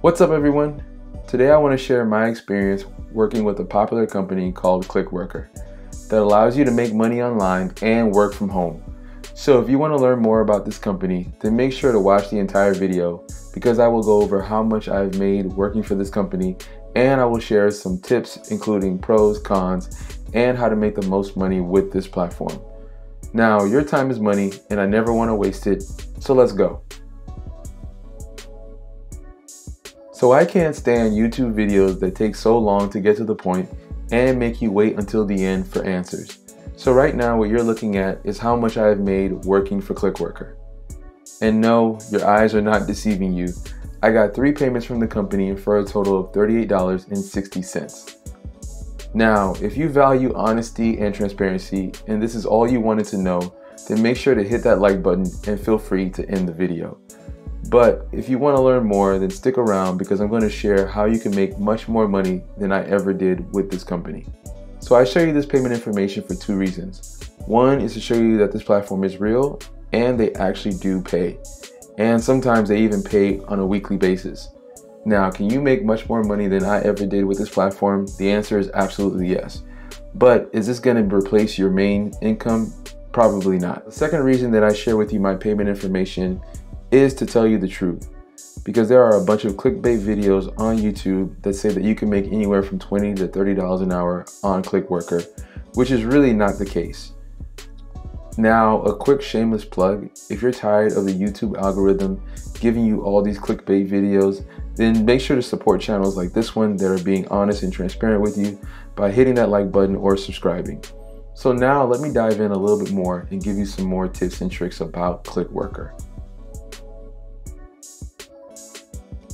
What's up everyone? Today I want to share my experience working with a popular company called Clickworker that allows you to make money online and work from home. So if you want to learn more about this company, then make sure to watch the entire video because I will go over how much I've made working for this company, and I will share some tips including pros, cons, and how to make the most money with this platform. Now, your time is money and I never want to waste it, so let's go. So I can't stand YouTube videos that take so long to get to the point and make you wait until the end for answers. So right now what you're looking at is how much I have made working for Clickworker. And no, your eyes are not deceiving you. I got 3 payments from the company for a total of $38.60. Now, if you value honesty and transparency and this is all you wanted to know, then make sure to hit that like button and feel free to end the video. But if you want to learn more, then stick around because I'm going to share how you can make much more money than I ever did with this company. So I show you this payment information for 2 reasons. One is to show you that this platform is real and they actually do pay. And sometimes they even pay on a weekly basis. Now, can you make much more money than I ever did with this platform? The answer is absolutely yes. But is this going to replace your main income? Probably not. The second reason that I share with you my payment information is to tell you the truth, because there are a bunch of clickbait videos on YouTube that say that you can make anywhere from $20 to $30 an hour on Clickworker, which is really not the case. Now, a quick shameless plug: if you're tired of the YouTube algorithm giving you all these clickbait videos, then make sure to support channels like this one that are being honest and transparent with you by hitting that like button or subscribing. So now let me dive in a little bit more and give you some more tips and tricks about Clickworker.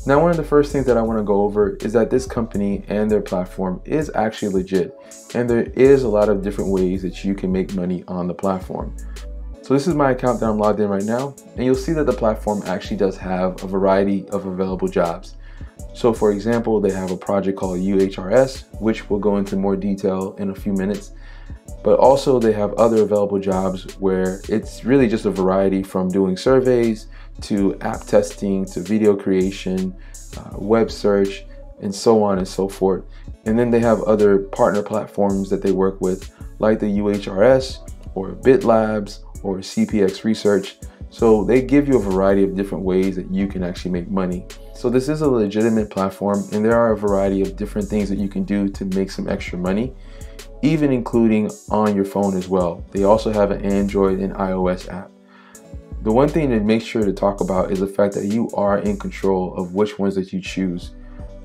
Now, one of the first things that I want to go over is that this company and their platform is actually legit, and there is a lot of different ways that you can make money on the platform. So this is my account that I'm logged in right now, and you'll see that the platform actually does have a variety of available jobs. So for example, they have a project called UHRS, which we'll go into more detail in a few minutes. But also they have other available jobs where it's really just a variety from doing surveys to app testing to video creation, web search, and so on and so forth. And then they have other partner platforms that they work with, like the UHRS or BitLabs or CPX Research. So they give you a variety of different ways that you can actually make money. So this is a legitimate platform, and there are a variety of different things that you can do to make some extra money, even including on your phone as well. They also have an Android and iOS app. The one thing to make sure to talk about is the fact that you are in control of which ones that you choose.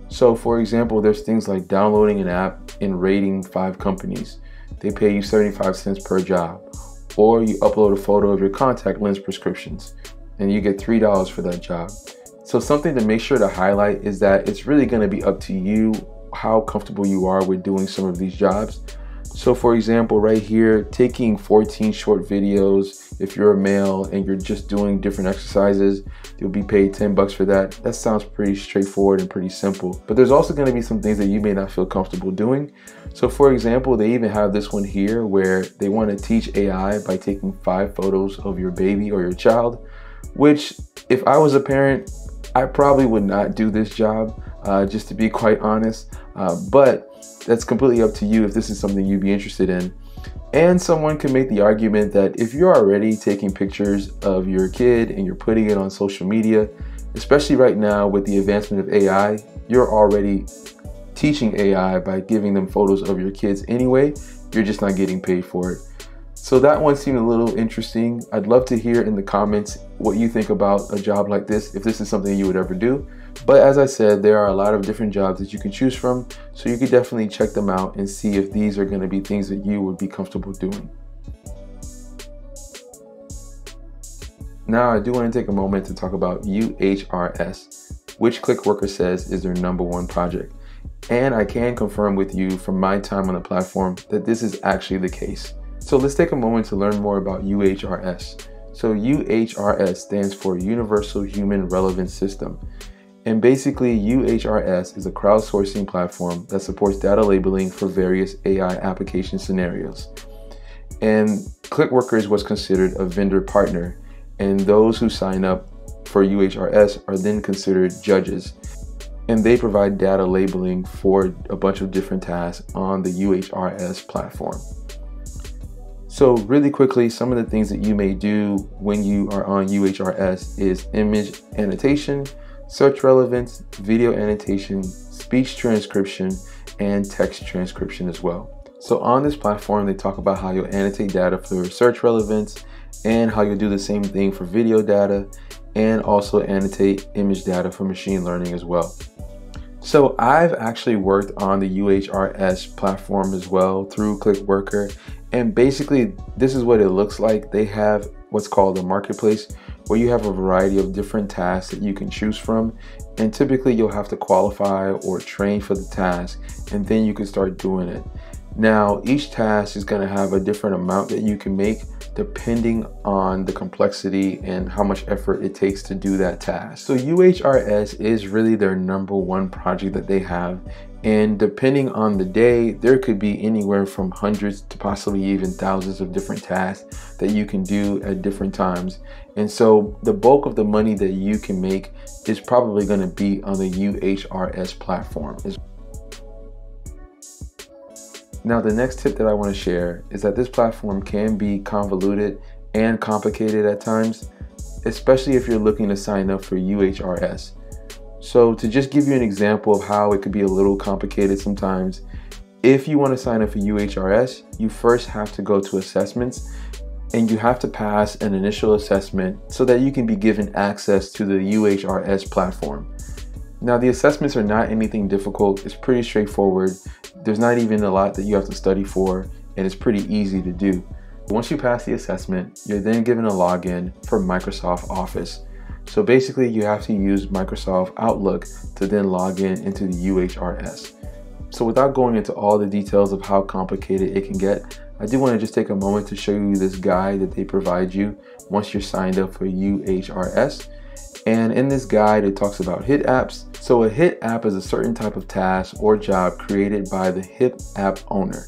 So for example, there's things like downloading an app and rating 5 companies. They pay you 75 cents per job. Or you upload a photo of your contact lens prescriptions and you get $3 for that job. So something to make sure to highlight is that it's really going to be up to you how comfortable you are with doing some of these jobs. So for example, right here, taking 14 short videos, if you're a male and you're just doing different exercises, you'll be paid $10 for that. That sounds pretty straightforward and pretty simple. But there's also going to be some things that you may not feel comfortable doing. So for example, they even have this one here where they want to teach AI by taking 5 photos of your baby or your child, which if I was a parent, I probably would not do this job, just to be quite honest. But that's completely up to you if this is something you'd be interested in. And someone can make the argument that if you're already taking pictures of your kid and you're putting it on social media, especially right now with the advancement of AI, you're already teaching AI by giving them photos of your kids anyway. You're just not getting paid for it. So that one seemed a little interesting. I'd love to hear in the comments what you think about a job like this, if this is something you would ever do. But as I said, there are a lot of different jobs that you can choose from, so you could definitely check them out and see if these are going to be things that you would be comfortable doing. Now, I do want to take a moment to talk about UHRS, which Clickworker says is their #1 project. And I can confirm with you from my time on the platform that this is actually the case. So let's take a moment to learn more about UHRS. So UHRS stands for Universal Human Relevance System. And basically, UHRS is a crowdsourcing platform that supports data labeling for various AI application scenarios. And Clickworker is what's considered a vendor partner, and those who sign up for UHRS are then considered judges. and they provide data labeling for a bunch of different tasks on the UHRS platform. So really quickly, some of the things that you may do when you are on UHRS is image annotation, search relevance, video annotation, speech transcription, and text transcription as well. So on this platform, they talk about how you'll annotate data for search relevance and how you'll do the same thing for video data and also annotate image data for machine learning as well. So I've actually worked on the UHRS platform as well through Clickworker, and basically this is what it looks like. They have what's called a marketplace where you have a variety of different tasks that you can choose from, and typically you'll have to qualify or train for the task, and then you can start doing it. Now each task is going to have a different amount that you can make depending on the complexity and how much effort it takes to do that task. So UHRS is really their #1 project that they have, and depending on the day, there could be anywhere from hundreds to possibly even thousands of different tasks that you can do at different times. And so the bulk of the money that you can make is probably going to be on the UHRS platform. Now, the next tip that I want to share is that this platform can be convoluted and complicated at times, especially if you're looking to sign up for UHRS. So to just give you an example of how it could be a little complicated sometimes, if you want to sign up for UHRS, you first have to go to assessments, and you have to pass an initial assessment so that you can be given access to the UHRS platform. Now, the assessments are not anything difficult. It's pretty straightforward. There's not even a lot that you have to study for, and it's pretty easy to do. Once you pass the assessment, you're then given a login for Microsoft Office. So basically you have to use Microsoft Outlook to then log in into the UHRS. So without going into all the details of how complicated it can get, I do want to just take a moment to show you this guide that they provide you once you're signed up for UHRS. And in this guide, it talks about hit apps. So a hit app is a certain type of task or job created by the hit app owner.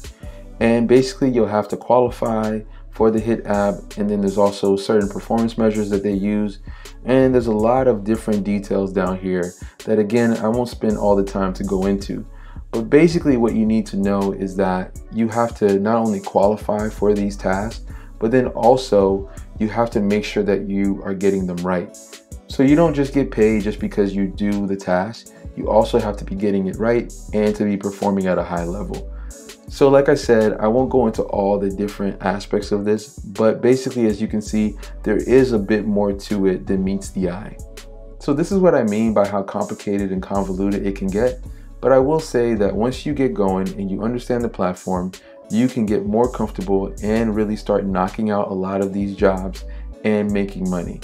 And basically you'll have to qualify for the hit app, and then there's also certain performance measures that they use. And there's a lot of different details down here that, again, I won't spend all the time to go into. But basically what you need to know is that you have to not only qualify for these tasks, but then also you have to make sure that you are getting them right. So you don't just get paid just because you do the task. You also have to be getting it right and to be performing at a high level. So like I said, I won't go into all the different aspects of this, but basically, as you can see, there is a bit more to it than meets the eye. So this is what I mean by how complicated and convoluted it can get. But I will say that once you get going and you understand the platform, you can get more comfortable and really start knocking out a lot of these jobs and making money.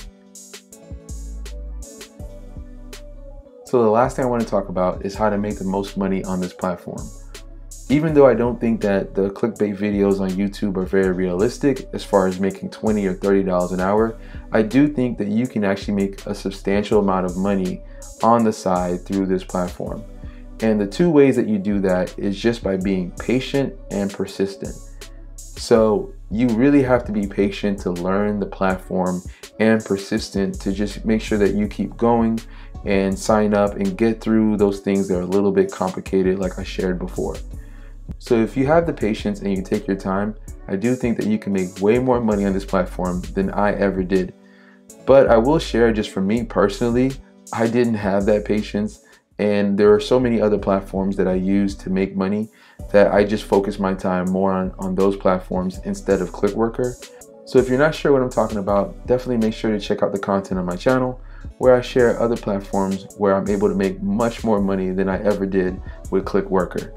So the last thing I want to talk about is how to make the most money on this platform. Even though I don't think that the clickbait videos on YouTube are very realistic as far as making $20 or $30 an hour, I do think that you can actually make a substantial amount of money on the side through this platform. And the two ways that you do that is just by being patient and persistent. So you really have to be patient to learn the platform and persistent to just make sure that you keep going and sign up and get through those things that are a little bit complicated, like I shared before. So if you have the patience and you take your time, I do think that you can make way more money on this platform than I ever did. But I will share, just for me personally, I didn't have that patience, and there are so many other platforms that I use to make money that I just focus my time more on those platforms instead of Clickworker. So if you're not sure what I'm talking about, definitely make sure to check out the content on my channel, where I share other platforms where I'm able to make much more money than I ever did with Clickworker.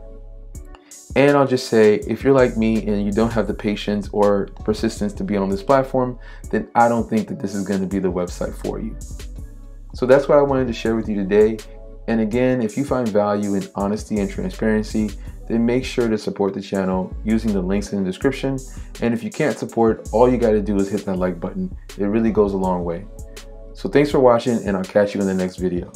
And I'll just say, if you're like me and you don't have the patience or persistence to be on this platform, then I don't think that this is going to be the website for you. So that's what I wanted to share with you today. And again, if you find value in honesty and transparency, then make sure to support the channel using the links in the description. And if you can't support, all you got to do is hit that like button. It really goes a long way. So thanks for watching, and I'll catch you in the next video.